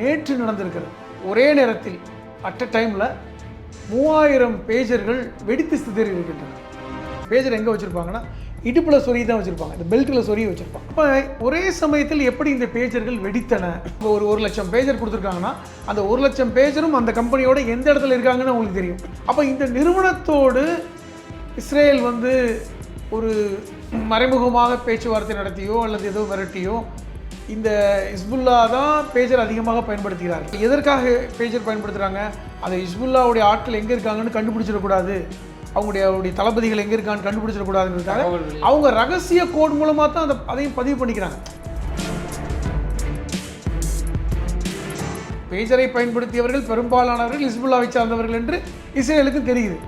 நேற்று நடந்திருக்கிறது. ஒரே நேரத்தில் அட் அ டைமில் 3000 பேஜர்கள் வெடித்து சிதறி இருக்கின்றன. பேஜர் எங்கே வச்சுருப்பாங்கன்னா இடுப்பில் சொறி தான் வச்சுருப்பாங்க, இந்த பெல்ட்டில் சொறி வச்சுருப்பாங்க. இப்போ ஒரே சமயத்தில் எப்படி இந்த பேஜர்கள் வெடித்தன? இப்போ ஒரு 1,00,000 பேஜர் கொடுத்துருக்காங்கன்னா அந்த 1,00,000 பேஜரும் அந்த கம்பெனியோட எந்த இடத்துல இருக்காங்கன்னு உங்களுக்கு தெரியும். அப்போ இந்த நிறுவனத்தோடு இஸ்ரேல் ஒரு மறைமுகமாக பேச்சுவார்த்தை நடத்தியோ அல்லது ஏதோ மிரட்டியோ இந்த ஹிஸ்புல்லா தான் பேஜர் அதிகமாக பயன்படுத்துகிறார்கள். எதற்காக பேஜர் பயன்படுத்துகிறாங்க? அந்த ஹிஸ்புல்லாவுடைய ஆட்கள் எங்கே இருக்காங்கன்னு கண்டுபிடிச்சிடக்கூடாது, அவங்களுடைய தளபதிகள் எங்கே இருக்கான்னு கண்டுபிடிச்சிடக்கூடாதுங்கிறதுக்காக அவங்க ரகசிய கோட் மூலமாக தான் அதையும் பதிவு பண்ணிக்கிறாங்க. பேஜரை பயன்படுத்தியவர்கள் பெரும்பாலானவர்கள் ஹிஸ்புல்லாவை சார்ந்தவர்கள் என்று இஸ்ரேலுக்கும் தெரியுது.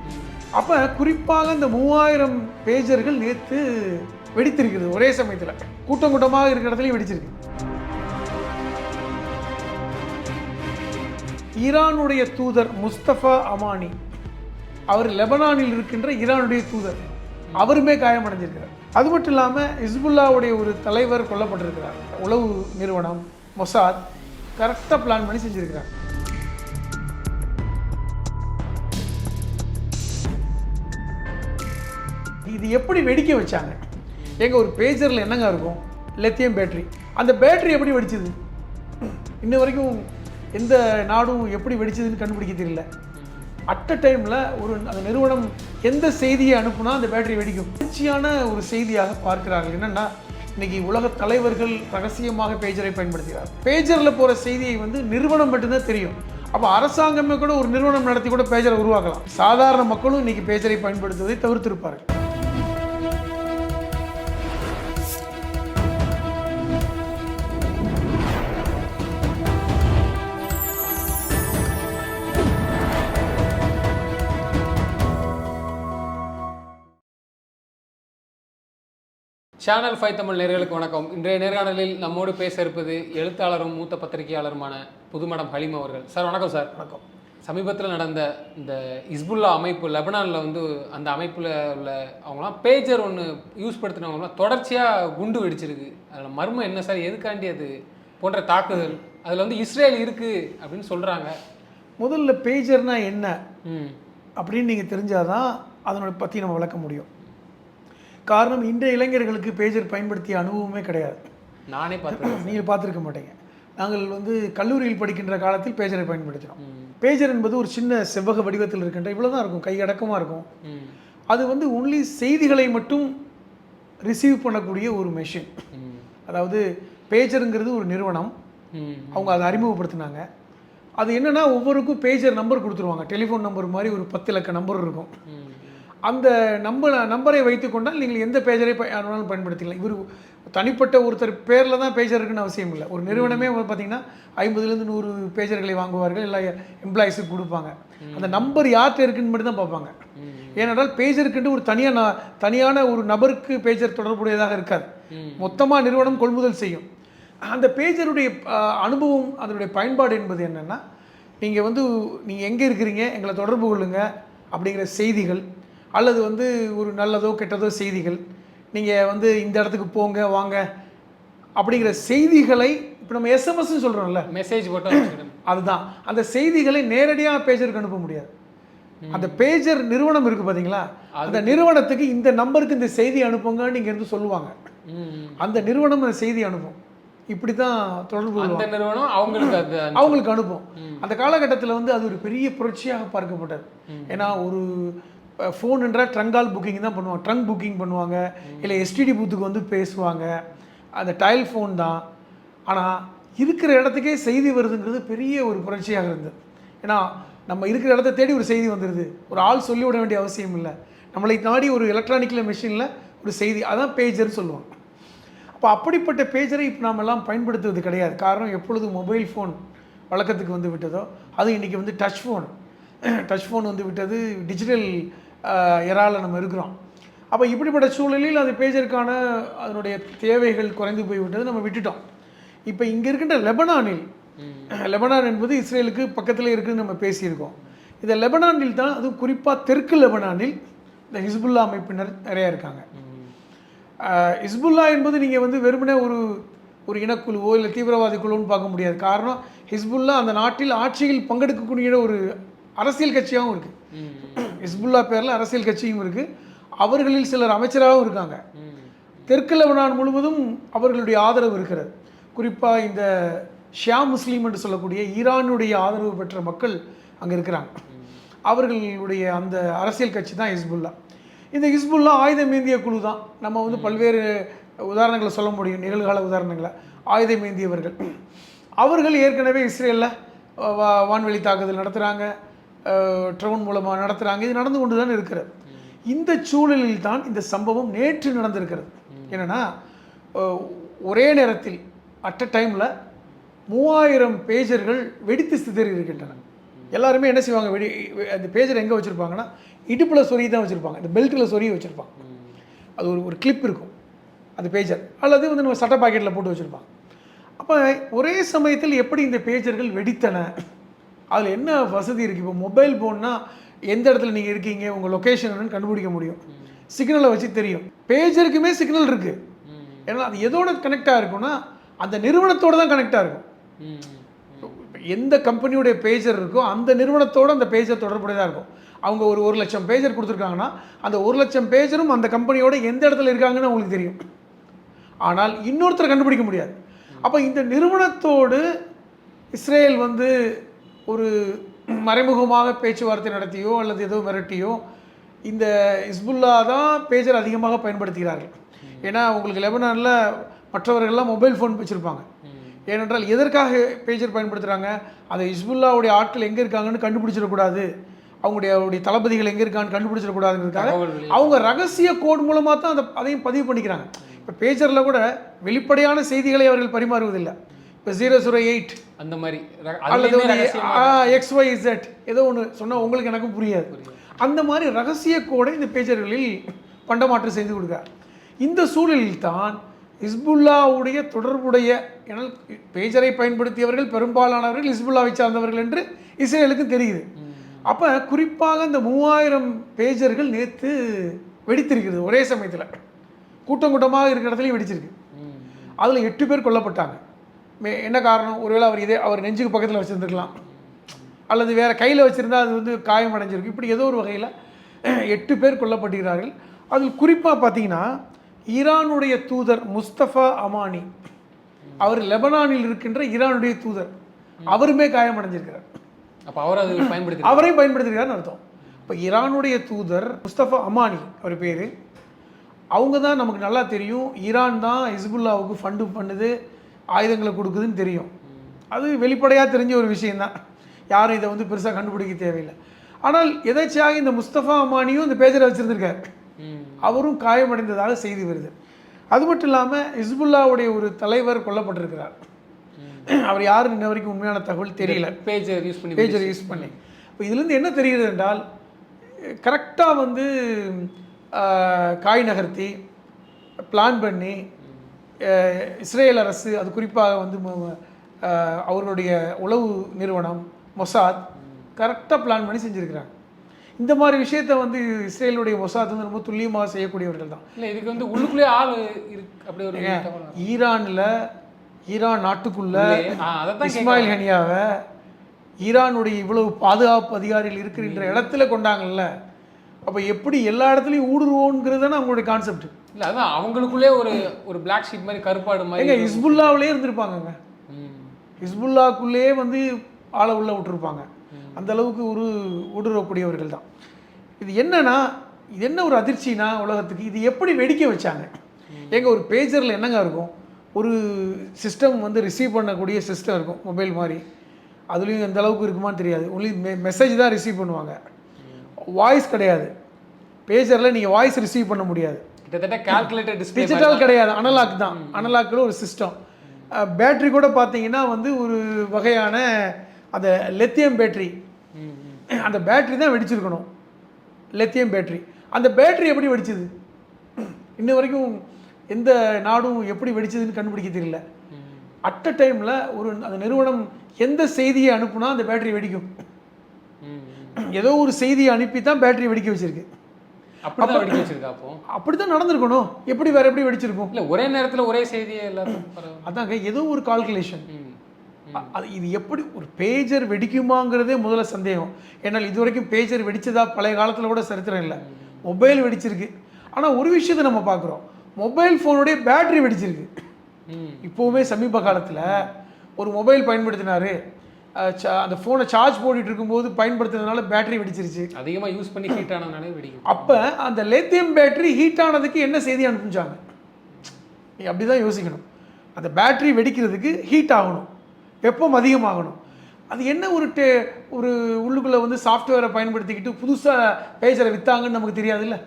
அப்போ குறிப்பாக இந்த 3000 பேஜர்கள் நேற்று வெடித்திருக்கிறது. ஒரே சமயத்தில் கூட்டம் கூட்டமாக இருக்கிற இடத்துலையும் வெடிச்சிருக்கு. ஈரானுடைய தூதர் முஸ்தபா அமானி, அவர் லெபனானில் இருக்கின்ற ஈரானுடைய தூதர், அவருமே காயமடைஞ்சிருக்கிறார். அது மட்டும் இல்லாமல் ஹிஸ்புல்லாவுடைய ஒரு தலைவர் கொல்லப்பட்டிருக்கிறார். உளவு நிறுவனம் மொசாத் கரெக்டாக பிளான் பண்ணி செஞ்சிருக்கிறார். இது எப்படி வெடிக்க வச்சாங்க? ஒரு பேஜரில் என்னங்க இருக்கும்? Lithium battery. அந்த பேட்டரி எப்படி வெடிச்சது? இன்ன வரைக்கும் எந்த நாடும் எப்படி வெடிச்சதுன்னு கண்டுபிடிக்க தெரியல. அட் அ டைமில் அந்த நிறுவனம் எந்த செய்தியை அனுப்புனா அந்த பேட்டரி வெடிக்கும். மகிழ்ச்சியான ஒரு செய்தியாக பார்க்கிறார்கள். என்னென்னா, இன்னைக்கு உலக தலைவர்கள் ரகசியமாக பேஜரை பயன்படுத்துகிறார். பேஜரில் போகிற செய்தியை நிறுவனம் மட்டும்தான் தெரியும். அப்போ அரசாங்கமே கூட ஒரு நிறுவனம் நடத்தி கூட பேஜரை உருவாக்கலாம். சாதாரண மக்களும் இன்னைக்கு பேஜரை பயன்படுத்துவதை தவிர்த்திருப்பார்கள். சேனல் 5 தமிழ் நேயர்களுக்கு வணக்கம். இன்றைய நேர்காணலில் நம்மோடு பேச இருப்பது எழுத்தாளரும் மூத்த பத்திரிகையாளருமான புதுமடம் ஹலீம் அவர்கள். சார் வணக்கம். சார் வணக்கம். சமீபத்தில் நடந்த இந்த ஹிஸ்புல்லா அமைப்பு லெபனானில் அந்த அமைப்பில் உள்ள அவங்களாம் பேஜர் ஒன்று யூஸ் படுத்தினவங்களாம் தொடர்ச்சியாக குண்டு வெடிச்சிருக்கு. அதில் மர்மம் என்ன சார்? எதுக்காண்டி அது போன்ற தாக்குதல்? அதில் இஸ்ரேல் இருக்குது அப்படின்னு சொல்கிறாங்க. முதல்ல பேஜர்னா என்ன அப்படின்னு நீங்கள் தெரிஞ்சாதான் அதனோட பற்றி நம்ம விளக்க முடியும். காரணம், இன்றைய இளைஞர்களுக்கு பேஜர் பயன்படுத்திய அனுபவமே கிடையாது. நானே பார்த்துருக்கேன், நீங்கள் பார்த்துருக்க மாட்டீங்க. நாங்கள் கல்லூரியில் படிக்கின்ற காலத்தில் பேஜரை பயன்படுத்தினோம். பேஜர் என்பது ஒரு சின்ன செவ்வக வடிவத்தில் இருக்கின்ற இவ்வளோ தான் இருக்கும், கையடக்கமாக இருக்கும். அது ஒன்லி செய்திகளை மட்டும் ரிசீவ் பண்ணக்கூடிய ஒரு மெஷின். அதாவது பேஜருங்கிறது ஒரு நிறுவனம், அவங்க அதை அறிமுகப்படுத்தினாங்க. அது என்னென்னா, ஒவ்வொருக்கும் பேஜர் நம்பர் கொடுத்துருவாங்க. டெலிஃபோன் நம்பர் மாதிரி ஒரு 10 இலக்க நம்பர் இருக்கும். அந்த நம்பரை வைத்து கொண்டால் நீங்கள் எந்த பேஜரை வேணாலும் பயன்படுத்திக்கலாம். இவர் தனிப்பட்ட ஒருத்தர் பேரில் தான் பேஜர் இருக்குன்னு அவசியம் இல்லை. ஒரு நிறுவனமே பார்த்தீங்கன்னா 50லேருந்து 100 பேஜர்களை வாங்குவார்கள், எல்லா எம்ப்ளாயிஸுக்கு கொடுப்பாங்க. அந்த நம்பர் யார்கிட்ட இருக்குன்னு மட்டும் தான் பார்ப்பாங்க. ஏனென்றால் பேஜருக்குன்ட்டு ஒரு தனியான ஒரு நபருக்கு பேஜர் தொடர்புடையதாக இருக்காது. மொத்தமாக நிறுவனம் கொள்முதல் செய்யும். அந்த பேஜருடைய அனுபவம், அதனுடைய பயன்பாடு என்பது என்னென்னா, நீங்கள் நீங்கள் எங்கே இருக்கிறீங்க, எங்களை தொடர்பு கொள்ளுங்க அப்படிங்கிற செய்திகள், அல்லது ஒரு நல்லதோ கெட்டதோ செய்திகள், நீங்கள் இந்த இடத்துக்கு போங்க வாங்க அப்படிங்கிற செய்திகளை, இப்போ நம்ம எஸ்எம்எஸ்ன்னு சொல்கிறோம்ல, மெசேஜ் போட்டோம், அதுதான். அந்த செய்திகளை நேரடியாக பேஜருக்கு அனுப்ப முடியாது. அந்த பேஜர் நிறுவனம் இருக்குது பார்த்தீங்களா, அந்த நிறுவனத்துக்கு இந்த நம்பருக்கு இந்த செய்தி அனுப்புங்கன்னு இங்கேருந்து சொல்லுவாங்க. அந்த நிறுவனம் அந்த செய்தி அனுப்பும். இப்படி தான் தொடர்பு நிறுவனம் அவங்களுக்கு அனுப்பும். அந்த காலகட்டத்தில் அது ஒரு பெரிய புரட்சியாக பார்க்கப்பட்டது. ஏன்னா ஒரு ஃபோன் என்றால் ட்ரங்கால் புக்கிங் தான் பண்ணுவாங்க, ட்ரங்க் புக்கிங் பண்ணுவாங்க, இல்லை எஸ்டிடி பூத்துக்கு பேசுவாங்க. அந்த டயல் ஃபோன் தான். ஆனால் இருக்கிற இடத்துக்கே செய்தி வருதுங்கிறது பெரிய ஒரு புரட்சியாக இருந்தது. ஏன்னா நம்ம இருக்கிற இடத்த தேடி ஒரு செய்தி வந்துடுது, ஒரு ஆள் சொல்லிவிட வேண்டிய அவசியம் இல்லை. நம்மளை நாடி ஒரு எலக்ட்ரானிக்கில் மெஷினில் ஒரு செய்தி, அதான் பேஜர்னு சொல்லுவாங்க. அப்போ அப்படிப்பட்ட பேஜரை இப்போ நாம் எல்லாம் பயன்படுத்துவது கிடையாது. காரணம், எப்பொழுது மொபைல் ஃபோன் வழக்கத்துக்கு விட்டதோ, அது இன்றைக்கி டச் ஃபோன் விட்டது, டிஜிட்டல் எராவில் நம்ம இருக்கிறோம். அப்போ இப்படிப்பட்ட சூழலில் அந்த பேஜருக்கான அதனுடைய தேவைகள் குறைந்து போய்விட்டது, நம்ம விட்டுட்டோம். இப்போ இங்கே இருக்கின்ற லெபனான் என்பது இஸ்ரேலுக்கு பக்கத்தில் இருக்குதுன்னு நம்ம பேசியிருக்கோம். இந்த லெபனானில் தான், அதுவும் குறிப்பாக தெற்கு லெபனானில் இந்த ஹிஸ்புல்லா அமைப்பினர் நிறையா இருக்காங்க. ஹிஸ்புல்லா என்பது நீங்கள் வெறுமனே ஒரு இனக்குழுவோ இல்லை தீவிரவாதி குழுன்னு பார்க்க முடியாது. காரணம் ஹிஸ்புல்லா அந்த நாட்டில் ஆட்சியில் பங்கெடுக்கக்கூடிய ஒரு அரசியல் கட்சியாகவும் இருக்குது. ஹிஸ்புல்லா பேரில் அரசியல் கட்சியும் இருக்குது. அவர்களில் சிலர் அமைச்சராகவும் இருக்காங்க. தெற்கு லெபனான் முழுவதும் அவர்களுடைய ஆதரவு இருக்கிறது. குறிப்பாக இந்த ஷியா முஸ்லீம் என்று சொல்லக்கூடிய ஈரானுடைய ஆதரவு பெற்ற மக்கள் அங்கே இருக்கிறாங்க. அவர்களுடைய அந்த அரசியல் கட்சி தான் ஹிஸ்புல்லா. இந்த ஹிஸ்புல்லா ஆயுதமேந்திய குழு தான். நம்ம வந்து பல்வேறு உதாரணங்களை சொல்ல முடியும், நிகழ்கால உதாரணங்களை. ஆயுதமேந்தியவர்கள் அவர்கள் ஏற்கனவே இஸ்ரேலில் வான்வெளி தாக்குதல் நடத்துகிறாங்க, ட்ரோன் மூலமாக நடத்துகிறாங்க. இது நடந்து கொண்டு தான் இருக்கிறது. இந்த சூழலில் தான் இந்த சம்பவம் நேற்று நடந்திருக்கிறது. என்னென்னா ஒரே நேரத்தில் அட் அ டைமில் 3000 பேஜர்கள் வெடித்து சிதறி இருக்கின்றன. எல்லாருமே என்ன செய்வாங்க, அந்த பேஜர் எங்கே வச்சுருப்பாங்கன்னா இடுப்பில் சொறி தான் வச்சுருப்பாங்க, இந்த பெல்ட்டில் சொறி வச்சுருப்பாங்க. அது ஒரு கிளிப் இருக்கும் அந்த பேஜர், அல்லது வந்து நம்ம சட்டை பாக்கெட்டில் போட்டு வச்சுருப்பாங்க. அப்போ ஒரே சமயத்தில் எப்படி இந்த பேஜர்கள் வெடித்தன, அதில் என்ன வசதி இருக்குது? இப்போ மொபைல் ஃபோன்னா எந்த இடத்துல நீங்கள் இருக்கீங்க, உங்கள் லொக்கேஷன் என்னன்னு கண்டுபிடிக்க முடியும், சிக்னலை வச்சு தெரியும். பேஜருக்குமே சிக்னல் இருக்குது. ஏன்னா அது எதோட கனெக்டாக இருக்குன்னா அந்த நிறுவனத்தோடு தான் கனெக்டாக இருக்கும். எந்த கம்பெனியுடைய பேஜர் இருக்கோ அந்த நிறுவனத்தோடு அந்த பேஜர் தொடர்புடையதாக இருக்கும். அவங்க ஒரு 1,00,000 பேஜர் கொடுத்துருக்காங்கன்னா அந்த 1,00,000 பேஜரும் அந்த கம்பெனியோட எந்த இடத்துல இருக்காங்கன்னு அவங்களுக்கு தெரியும். ஆனால் இன்னொருத்தரை கண்டுபிடிக்க முடியாது. அப்போ இந்த நிறுவனத்தோடு இஸ்ரேல் வந்து ஒரு மறைமுகமாக பேச்சுவார்த்தை நடத்தியோ அல்லது ஏதோ மிரட்டியோ இந்த ஹிஸ்புல்லா தான் பேஜர் அதிகமாக பயன்படுத்துகிறார்கள். ஏன்னா உங்களுக்கு லெபனானில் மற்றவர்கள்லாம் மொபைல் ஃபோன் வச்சுருப்பாங்க. ஏனென்றால் எதற்காக பேஜர் பயன்படுத்துகிறாங்க? அந்த ஹிஸ்புல்லாவுடைய ஆட்கள் எங்கே இருக்காங்கன்னு கண்டுபிடிச்சிடக்கூடாது, அவங்களுடைய தளபதிகள் எங்கே இருக்கான்னு கண்டுபிடிச்சிடக்கூடாதுங்கிறதுக்காக அவங்க ரகசிய கோட் மூலமாக தான் அதையும் பதிவு பண்ணிக்கிறாங்க. இப்போ பேஜரில் கூட வெளிப்படையான செய்திகளை அவர்கள் பரிமாறுவதில்லை. இப்போ 008 அந்த மாதிரி அல்லது XYZ ஏதோ ஒன்று சொன்னால் உங்களுக்கு எனக்கும் புரியாது. அந்த மாதிரி ரகசிய கோடை இந்த பேஜர்களில் பண்டமாற்று செய்து கொடுக்கார். இந்த சூழலில் தான் ஹிஸ்புல்லாவுடைய தொடர்புடைய, ஏன்னால் பேஜரை பயன்படுத்தியவர்கள் பெரும்பாலானவர்கள் ஹிஸ்புல்லாவை சார்ந்தவர்கள் என்று இஸ்ரேலுக்கு தெரியுது. அப்போ குறிப்பாக இந்த 3000 பேஜர்கள் நேற்று வெடித்திருக்கிறது. ஒரே சமயத்தில் கூட்டம் கூட்டமாக இருக்கிற இடத்துலையும் வெடிச்சிருக்கு. அதில் 8 பேர் கொல்லப்பட்டாங்க. என்ன காரணம்? ஒருவேளை அவர் நெஞ்சுக்கு பக்கத்தில் வச்சுருந்துருக்கலாம், அல்லது வேறு கையில் வச்சுருந்தா அது வந்து காயம் அடைஞ்சிருக்கு. இப்படி ஏதோ ஒரு வகையில் 8 பேர் கொல்லப்படுகிறார்கள். அதில் குறிப்பாக பார்த்தீங்கன்னா ஈரானுடைய தூதர் முஸ்தபா அமானி, அவர் லெபனானில் இருக்கின்ற ஈரானுடைய தூதர், அவருமே காயம் அடைஞ்சிருக்கிறார். அப்போ அவரையும் பயன்படுத்திருக்காருன்னு அர்த்தம். இப்போ ஈரானுடைய தூதர் முஸ்தபா அமானி அவர் பேர். அவங்க தான் நமக்கு நல்லா தெரியும், ஈரான் தான் ஹிஸ்புல்லாவுக்கு ஃபண்டு பண்ணுது, ஆயுதங்களை கொடுக்குதுன்னு தெரியும். அது வெளிப்படையாக தெரிஞ்ச ஒரு விஷயந்தான், யாரும் இதை வந்து பெருசாக கண்டுபிடிக்க தேவையில்லை. ஆனால் எதாச்சியாக இந்த முஸ்தபா அமானியும் இந்த பேஜரை வச்சுருந்துருக்கார், அவரும் காயமடைந்ததாக செய்தி வருது. அது மட்டும் இல்லாமல் ஹிஸ்புல்லாவுடைய ஒரு தலைவர் கொல்லப்பட்டிருக்கிறார். அவர் யாருன்னு இன்ன வரைக்கும் உண்மையான தகவல் தெரியல. பேஜர் யூஸ் பண்ணி இப்போ இதுலேருந்து என்ன தெரிகிறது என்றால், கரெக்டாக வந்து காய் நகர்த்தி பிளான் பண்ணி இஸ்ரேல் அரசு, அது குறிப்பாக வந்து அவர்களுடைய உளவு நிறுவனம் மொசாத் கரெக்டாக பிளான் பண்ணி செஞ்சுருக்கிறாங்க. இந்த மாதிரி விஷயத்தை வந்து இஸ்ரேலுடைய மொசாத் வந்து ரொம்ப துல்லியமாக செய்யக்கூடியவர்கள் தான். இல்லை, இதுக்கு வந்து உள்ளுக்குள்ளே ஆள் இருக்கு. அப்படி ஒரு ஈரான் நாட்டுக்குள்ள இஸ்மாயில் ஹனியாவை ஈரானுடைய இவ்வளவு பாதுகாப்பு அதிகாரிகள் இருக்கிற இடத்துல கொண்டாங்கல்ல, அப்போ எப்படி எல்லா இடத்துலையும் ஊடுருவோங்கிறது தானே அவங்களுடைய கான்செப்ட். இல்லை, அதான் அவங்களுக்குள்ளே ஒரு பிளாக் ஷீப் மாதிரி, கருப்பாடு மாதிரி ஹிஸ்புல்லாவிலே இருந்திருப்பாங்கங்க. ஹிஸ்புல்லாக்குள்ளே வந்து ஆளை உள்ள விட்டுருப்பாங்க. அந்த அளவுக்கு ஒரு ஊடுருவக்கூடியவர்கள் தான். இது என்னன்னா, இது என்ன ஒரு அதிர்ச்சினா உலகத்துக்கு, இது எப்படி வெடிக்க வச்சாங்க? ஒரு பேஜரில் என்னங்க இருக்கும், ஒரு சிஸ்டம் வந்து ரிசீவ் பண்ணக்கூடிய சிஸ்டம் இருக்கும், மொபைல் மாதிரி. அதுலேயும் எந்த அளவுக்கு இருக்குமான்னு தெரியாது. ஒன்லி மெசேஜ் தான் ரிசீவ் பண்ணுவாங்க, வாய்ஸ் கிடையாது. பேஜரில் நீங்கள் வாய்ஸ் ரிசீவ் பண்ண முடியாது. கிட்டத்தட்ட கால்குலேட்டர் டிஸ்ப்ளே, டிஜிட்டல் கிடையாது, அனலாக் தான். அனலாக்கில் ஒரு சிஸ்டம். பேட்ரி கூட பார்த்தீங்கன்னா வந்து ஒரு வகையான அந்த லித்தியம் பேட்ரி, அந்த பேட்ரி தான் வெடிச்சிருக்கணும், லித்தியம் பேட்ரி. அந்த பேட்ரி எப்படி வெடிச்சது இன்ன வரைக்கும் எந்த நாடும் எப்படி வெடிச்சதுன்னு கண்டுபிடிக்க தெரியல. அட் அ டைமில் அந்த நிறுவனம் எந்த செய்தியை அனுப்புனா அந்த பேட்டரி வெடிக்கும், ஏதோ ஒரு செய்தியை அனுப்பி தான் பேட்டரி வெடிக்க வச்சிருக்கு. அப்படிதான் வெடிக்க வச்சிருக்கா அப்போ? அப்படி தான் நடந்திருக்கணும். எப்படி வேற எப்படி வெடிச்சிருக்கும்? இல்லை, ஒரே நேரத்தில் ஒரே செய்தியை எல்லாத்துக்கும் பரவாயில்ல. அதாங்க ஏதோ ஒரு கால்குலேஷன். அது இது எப்படி ஒரு பேஜர் வெடிக்குமாங்கிறதே முதல்ல சந்தேகம். ஏன்னால் இது வரைக்கும் பேஜர் வெடிச்சதா பழைய காலத்தில் கூட சரித்திரம் இல்லை. மொபைல் வெடிச்சிருக்கு. ஆனால் ஒரு விஷயத்தை நம்ம பார்க்குறோம், மொபைல் ஃபோனுடைய பேட்டரி வெடிச்சிருக்கு. இப்போவுமே சமீப காலத்தில் ஒரு மொபைல் பயன்படுத்தினாரு, அந்த ஃபோனை சார்ஜ் போட்டுட்டு இருக்கும்போது பயன்படுத்துறதுனால பேட்டரி வெடிச்சிருச்சு. அதிகமாக யூஸ் பண்ணி ஹீட் ஆனதுனாலே வெடிக்கும். அப்போ அந்த லித்தியம் பேட்டரி ஹீட் ஆனதுக்கு என்ன செய்தி அனுப்பிச்சாங்க? நீ அப்படி தான் யோசிக்கணும். அந்த பேட்டரி வெடிக்கிறதுக்கு ஹீட் ஆகணும், வெப்பம் அதிகமாகணும். அது என்ன ஒரு உள்ளுக்குள்ளே வந்து சாஃப்ட்வேரை பயன்படுத்திக்கிட்டு புதுசாக பேஜரை விற்றாங்கன்னு நமக்கு தெரியாதுல்ல.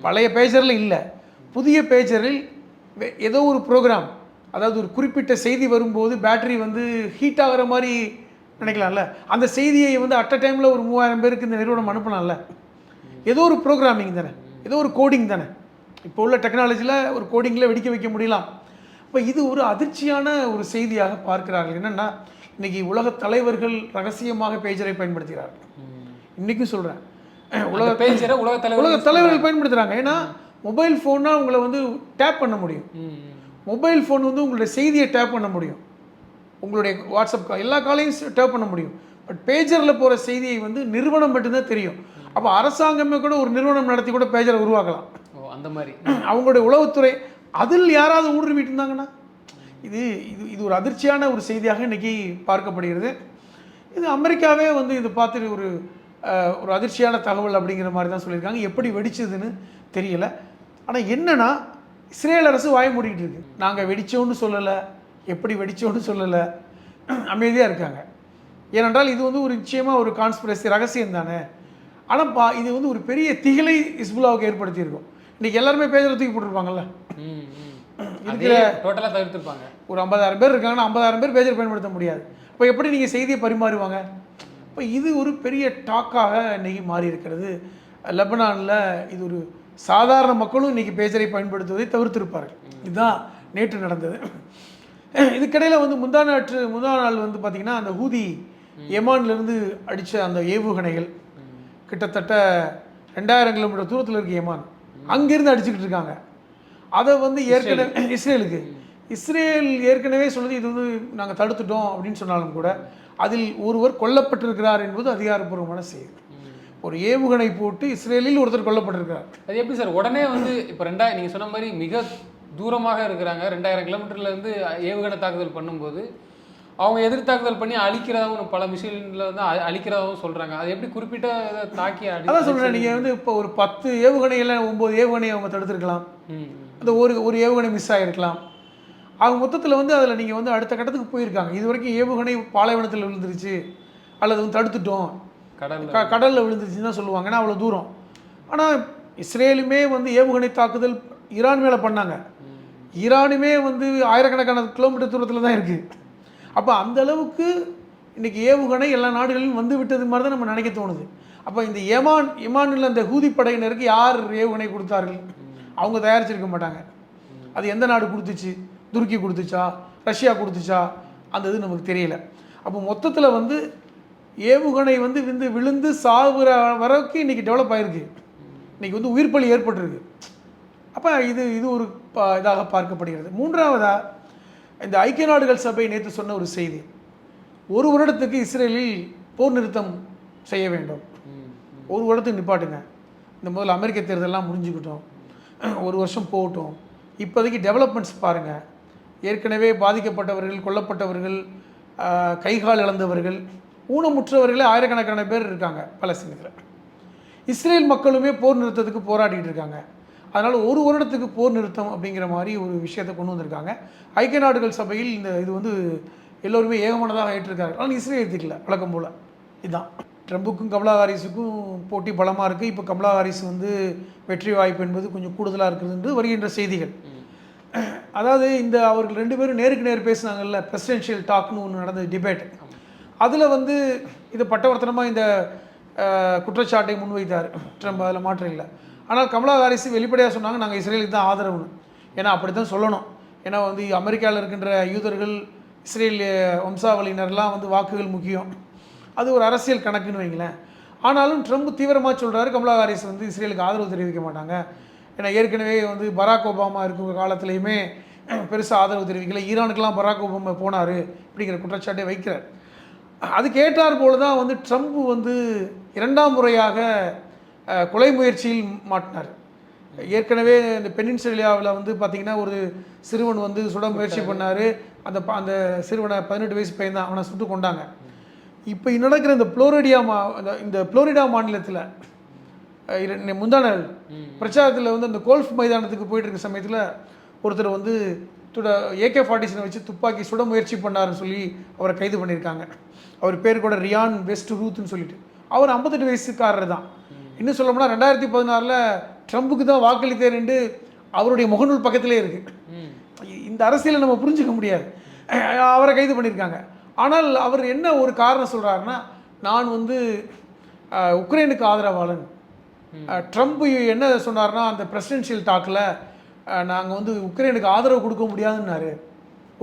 பழைய பேஜரில் இல்லை, புதிய பேஜரில் ஏதோ ஒரு ப்ரோக்ராம், அதாவது ஒரு குறிப்பிட்ட செய்தி வரும்போது பேட்டரி வந்து ஹீட் ஆகிற மாதிரி நினைக்கலாம்ல. அந்த செய்தியை வந்து அட் அ டைமில் ஒரு 3000 பேருக்கு இந்த நிறுவனம் அனுப்பலாம்ல. ஏதோ ஒரு ப்ரோக்ராமிங் தானே, ஏதோ ஒரு கோடிங் தானே. இப்போ உள்ள டெக்னாலஜியில் ஒரு கோடிங்கில் வெடிக்க வைக்க முடியலாம். இப்போ இது ஒரு அதிர்ச்சியான ஒரு செய்தியாக பார்க்கிறார்கள். என்னென்னா, இன்றைக்கி உலக தலைவர்கள் ரகசியமாக பேஜரை பயன்படுத்துகிறார்கள். இன்றைக்கும் சொல்கிறேன், உலக தலைவர்கள் பயன்படுத்துகிறாங்க. ஏன்னா மொபைல் ஃபோன்னா உங்களை வந்து டேப் பண்ண முடியும். மொபைல் ஃபோன் வந்து உங்களுடைய செய்தியை டேப் பண்ண முடியும், உங்களுடைய வாட்ஸ்அப் எல்லா காலையும் டேப் பண்ண முடியும். பட் பேஜரில் போகிற செய்தியை வந்து நிறுவனம் மட்டும்தான் தெரியும். அப்போ அரசாங்கமே கூட ஒரு நிறுவனம் நடத்தி கூட பேஜரை உருவாக்கலாம். அந்த மாதிரி அவங்களுடைய உளவுத்துறை அதில் யாராவது ஊடுருவிட்டு இருந்தாங்கன்னா இது இது இது ஒரு அதிர்ச்சியான ஒரு செய்தியாக இன்றைக்கி பார்க்கப்படுகிறது. இது அமெரிக்காவே வந்து இது பார்த்துட்டு ஒரு அதிர்ச்சியான தகவல் அப்படிங்கிற மாதிரி தான் சொல்லியிருக்காங்க. எப்படி வெடிச்சதுன்னு தெரியல. ஆனால் என்னென்னா, இஸ்ரேல் அரசு வாய மூடிக்கிட்டு இருக்கு. நாங்கள் வெடித்தோன்னு சொல்லலை, எப்படி வெடித்தோன்னு சொல்லலை, அமைதியாக இருக்காங்க. ஏனென்றால் இது வந்து ஒரு நிச்சயமாக ஒரு கான்ஸ்பிரசி ரகசியம் தானே. ஆனால் இது வந்து ஒரு பெரிய திகிலை ஹிஸ்புல்லாவுக்கு ஏற்படுத்தியிருக்கும். இன்றைக்கி எல்லாருமே பேஜரை தூக்கி போட்டுருப்பாங்கல்ல, இருக்கிற டோட்டலாக தவிர்த்துருப்பாங்க. ஒரு 50,000 பேர் இருக்காங்கன்னா 50,000 பேர் பேஜர் பயன்படுத்த முடியாது. இப்போ எப்படி நீங்கள் செய்தியை பரிமாறுவாங்க? இப்போ இது ஒரு பெரிய டாக்காக இன்றைக்கி மாறி இருக்கிறது. லெபனானில் இது ஒரு சாதாரண மக்களும் இன்றைக்கி பேஜரை பயன்படுத்துவதை தவிர்த்திருப்பார்கள். இதுதான் நேற்று நடந்தது. இதுக்கிடையில் வந்து முந்தா நாள் வந்து பார்த்திங்கன்னா, அந்த ஹூதி யமான்லேருந்து அடித்த அந்த ஏவுகணைகள் கிட்டத்தட்ட 2000 கிலோமீட்டர் தூரத்தில் இருக்க யமான், அங்கேருந்து அடிச்சுக்கிட்டு இருக்காங்க. அதை வந்து ஏற்கனவே இஸ்ரேல் ஏற்கனவே சொல்லுது, இது வந்து நாங்கள் தடுத்துட்டோம் அப்படின்னு சொன்னாலும் கூட அதில் ஒருவர் கொல்லப்பட்டிருக்கிறார் என்பது அதிகாரப்பூர்வமான செய்தி. ஒரு ஏவுகணை போட்டு இஸ்ரேலில் ஒருத்தர் கொல்லப்பட்டிருக்கிறார். அது எப்படி சார் உடனே வந்து இப்போ நீங்கள் சொன்ன மாதிரி மிக தூரமாக இருக்கிறாங்க, 2000 கிலோமீட்டர்லேருந்து ஏவுகணை தாக்குதல் பண்ணும்போது அவங்க எதிர்த்தாக்குதல் பண்ணி அழிக்கிறதாகவும் பல மிஷினில் வந்து அழிக்கிறதாகவும் சொல்கிறாங்க. அது எப்படி குறிப்பிட்ட தாக்கி அதான் சொல்கிறேன். நீங்கள் வந்து இப்போ ஒரு 10 ஏவுகணையில் 9 ஏவுகணையை அவங்க தடுத்துருக்கலாம், அந்த ஒரு ஏவுகணை மிஸ் ஆகிருக்கலாம். அவங்க மொத்தத்தில் வந்து அதில் நீங்கள் வந்து அடுத்த கட்டத்துக்கு போயிருக்காங்க. இது வரைக்கும் ஏவுகணை பாலைவனத்தில் விழுந்துருச்சு அல்லது வந்து தடுத்துட்டோம், கடலில் விழுந்துருச்சுன்னு தான் சொல்லுவாங்க, ஏன்னா அவ்வளோ தூரம். ஆனால் இஸ்ரேலுமே வந்து ஏவுகணை தாக்குதல் ஈரான் மேலே பண்ணாங்க. ஈரானுமே வந்து ஆயிரக்கணக்கான கிலோமீட்டர் தூரத்தில் தான் இருக்குது. அப்போ அந்த அளவுக்கு இன்றைக்கி ஏவுகணை எல்லா நாடுகளிலும் வந்து விட்டது மாதிரி தான் நம்ம நினைக்க தோணுது. அப்போ இந்த யமானில் அந்த ஹூதி படையினருக்கு யார் ஏவுகணை கொடுத்தார்கள்? அவங்க தயாரிச்சிருக்க மாட்டாங்க. அது எந்த நாடு கொடுத்துச்சு? துருக்கி கொடுத்துச்சா, ரஷ்யா கொடுத்துச்சா? அந்த இது நமக்கு தெரியல. அப்போ மொத்தத்தில் வந்து ஏவுகணை வந்து விழுந்து சாகுற வரைக்கும் இன்றைக்கி டெவலப் ஆகிருக்கு. இன்றைக்கி வந்து உயிர்ப்பலி ஏற்பட்டிருக்கு. அப்போ இது ஒரு இதாக பார்க்கப்படுகிறது. மூன்றாவதாக, இந்த ஐக்கிய நாடுகள் சபை நேற்று சொன்ன ஒரு செய்தி, 1 வருடத்துக்கு இஸ்ரேலில் போர் நிறுத்தம் செய்ய வேண்டும். 1 வருடத்துக்கு நிப்பாட்டுங்க. இந்த முதல்ல அமெரிக்க தேர்தலெலாம் முடிஞ்சுக்கிட்டோம், 1 வருஷம் போகட்டும். இப்போதைக்கு டெவலப்மெண்ட்ஸ் பாருங்கள். ஏற்கனவே பாதிக்கப்பட்டவர்கள், கொல்லப்பட்டவர்கள், கைகால் இழந்தவர்கள், ஊனமுற்றவர்களே ஆயிரக்கணக்கான பேர் இருக்காங்க பலஸ்தீனத்தில். இஸ்ரேல் மக்களுமே போர் நிறுத்தத்துக்கு போராடிட்டு இருக்காங்க. அதனால் 1 வருடத்துக்கு போர் நிறுத்தம் அப்படிங்கிற மாதிரி ஒரு விஷயத்தை கொண்டு வந்திருக்காங்க. ஐக்கிய நாடுகள் சபையில் இது வந்து எல்லோருமே ஏகமானதாக ஏற்றிருக்காங்க. ஆனால் இஸ்ரேல் ஏற்றுக்கல, வழக்கம் போல். இதுதான் ட்ரம்புக்கும் கமலா ஹாரிஸுக்கும் போட்டி பலமாக இருக்குது. இப்போ கமலா ஹாரிஸ் வந்து வெற்றி வாய்ப்பு என்பது கொஞ்சம் கூடுதலாக இருக்குது என்று வருகின்ற செய்திகள். அதாவது அவர்கள் 2 பேரும் நேருக்கு நேர் பேசுனாங்கல்ல, பிரசிடென்ஷியல் டாக்னு ஒன்று நடந்தது, டிபேட். அதில் வந்து இது பட்டவர்த்தனமாக இந்த குற்றச்சாட்டை முன்வைத்தார் ட்ரம்ப், அதில் மாற்றம் இல்லை. ஆனால் கமலா ஹாரிஸ் வெளிப்படையாக சொன்னாங்க, நாங்கள் இஸ்ரேலுக்கு தான் ஆதரவுன்னு. ஏன்னா அப்படி தான் சொல்லணும். ஏன்னா வந்து அமெரிக்காவில் இருக்கின்ற யூதர்கள், இஸ்ரேல் வம்சாவளியினர்லாம் வந்து வாக்குகள் முக்கியம். அது ஒரு அரசியல் கணக்குன்னு வைங்களேன். ஆனாலும் ட்ரம்ப் தீவிரமாக சொல்கிறாரு கமலா ஹாரிஸ் வந்து இஸ்ரேலுக்கு ஆதரவு தெரிவிக்க மாட்டாங்க. ஏன்னா ஏற்கனவே வந்து பராக் ஒபாமா இருக்கிற காலத்துலேயுமே பெருசாக ஆதரவு தெரிவிக்கல. ஈரானுக்கெல்லாம் பராக் ஒபாமா போனார் அப்படிங்கிற குற்றச்சாட்டை வைக்கிறார். அதுக்கு ஏற்றார் போல தான் வந்து ட்ரம்ப் வந்து 2ஆம் முறையாக கொலை முயற்சியில் மாட்டினார். ஏற்கனவே இந்த பெனின்சுலாவில் வந்து பார்த்திங்கன்னா ஒரு சிறுவன் வந்து சுட முயற்சி பண்ணார். அந்த சிறுவனை 18 வயசு பையன் தான், அவனை சுட்டு கொண்டாங்க. இப்போ நடக்கிற இந்த புளோரிடா மாநிலத்தில் முந்தான பிரச்சாரத்தில் வந்து அந்த கோல்ஃப் மைதானத்துக்கு போயிட்டு இருக்க சமயத்தில் ஒருத்தர் வந்து AK-47 வச்சு துப்பாக்கி சுட முயற்சி பண்ணாருன்னு சொல்லி அவரை கைது பண்ணியிருக்காங்க. அவர் பேர் கூட ரியான் வெஸ்ட் ரூத்னு சொல்லிட்டு. அவர் 58 வயசுக்காரர் தான். இன்னும் சொல்லப்போனால் 2016 ட்ரம்புக்கு தான் வாக்களித்தேன்னு அவருடைய முகநூல் பக்கத்திலே இருக்குது. இந்த அரசியலை நம்ம புரிஞ்சுக்க முடியாது. அவரை கைது பண்ணியிருக்காங்க. ஆனால் அவர் என்ன ஒரு காரணம் சொல்கிறாருன்னா, நான் வந்து உக்ரைனுக்கு ஆதரவாளன். ட்ரம்ப் என்ன சொன்னார்னா, அந்த பிரசிடென்ஷியல் டாக்கில் நாங்கள் வந்து உக்ரைனுக்கு ஆதரவு கொடுக்க முடியாதுன்னாரு.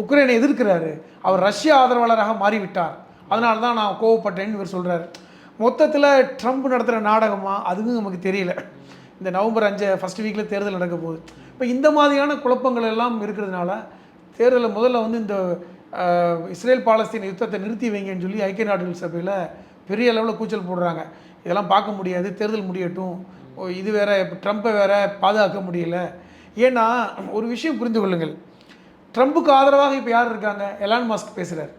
உக்ரைனை எதிர்க்கிறாரு. அவர் ரஷ்யா ஆதரவாளராக மாறிவிட்டார். அதனால தான் நான் கோவப்பட்டேன்னு இவர் சொல்கிறார். மொத்தத்தில் ட்ரம்ப் நடத்துகிற நாடகமாக அதுவும் நமக்கு தெரியல. இந்த நவம்பர் 5 ஃபஸ்ட் வீக்கில் தேர்தல் நடக்க போகுது. இப்போ இந்த மாதிரியான குழப்பங்கள் எல்லாம் இருக்கிறதுனால தேர்தலில் முதல்ல வந்து இந்த இஸ்ரேல் பாலஸ்தீன் யுத்தத்தை நிறுத்தி வைங்கன்னு சொல்லி ஐக்கிய நாடுகள் சபையில் பெரிய அளவில் கூச்சல் போடுறாங்க. இதெல்லாம் பார்க்க முடியாது, தேர்தல் முடியட்டும், இது வேற, ட்ரம்ப்பை வேற பாதுகாக்க முடியல. ஏன்னா ஒரு விஷயம் புரிந்து கொள்ளுங்கள், ட்ரம்புக்கு ஆதரவாக இப்போ யார் இருக்காங்க? எலான் மாஸ்க் பேசுகிறார்.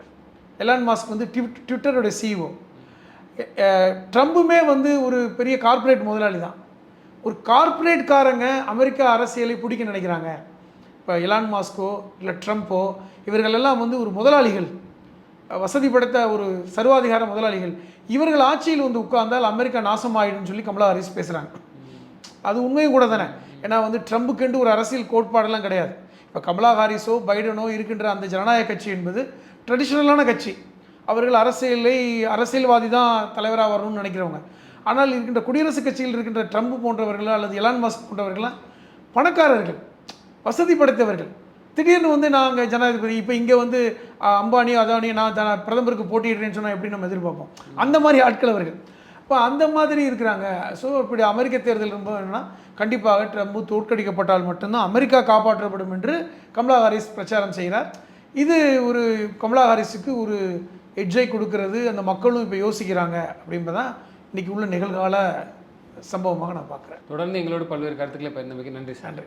எலான் மாஸ்க் வந்து ட்விட்டரோட CEO. ட்ரம்புமே வந்து ஒரு பெரிய கார்ப்பரேட் முதலாளி தான். ஒரு கார்ப்பரேட்காரங்க அமெரிக்கா அரசியலை பிடிக்க நினைக்கிறாங்க. இப்போ எலான் மாஸ்கோ இல்லை ட்ரம்ப்போ இவர்களெல்லாம் வந்து ஒரு முதலாளிகள், வசதி படைத்த ஒரு சர்வாதிகார முதலாளிகள். இவர்கள் ஆட்சியில் வந்து உட்கார்ந்தால் அமெரிக்கா நாசமாயிடும்னு சொல்லி கமலா ஹாரிஸ் பேசுகிறாங்க. அது உண்மையும் கூட தானே. ஏன்னா வந்து ட்ரம்புக்கென்று ஒரு அரசியல் கோட்பாடெல்லாம் கிடையாது. இப்போ கமலா ஹாரிஸோ பைடனோ இருக்கின்ற அந்த ஜனநாயக கட்சி என்பது ட்ரெடிஷ்னலான கட்சி. அவர்கள் அரசியல்வாதி தான் தலைவராக வரணும்னு நினைக்கிறவங்க. ஆனால் இருக்கின்ற குடியரசுக் கட்சியில் இருக்கின்ற ட்ரம்ப் போன்றவர்கள் அல்லது எலான் மாஸ்க் போன்றவர்கள்லாம் பணக்காரர்கள், வசதி படைத்தவர்கள். திடீர்னு வந்து நாங்கள் ஜனாதிபதி, இப்போ இங்கே வந்து அம்பானியோ அதானியோ நான் பிரதமருக்கு போட்டியிடுறேன்னு சொன்னால் எப்படி நம்ம எதிர்பார்ப்போம்? அந்த மாதிரி ஆட்கள் அவர்கள். இப்போ அந்த மாதிரி இருக்கிறாங்க. ஸோ இப்படி அமெரிக்க தேர்தல் ரொம்ப என்னன்னா, கண்டிப்பாக ட்ரம்ப் தோற்கடிக்கப்பட்டால் மட்டும்தான் அமெரிக்கா காப்பாற்றப்படும் என்று கமலா ஹாரிஸ் பிரச்சாரம் செய்கிறார். இது ஒரு கமலா ஹாரிஸுக்கு ஒரு எட்ஜை கொடுக்கறது, அந்த மக்களும் இப்போ யோசிக்கிறாங்க அப்படின்றதான் இன்றைக்கி உள்ள நிகழ்கால சம்பவமாக நான் பார்க்குறேன். தொடர்ந்து எங்களோட பல்வேறு கருத்துக்களை பகிர்ந்தமைக்கு நன்றி.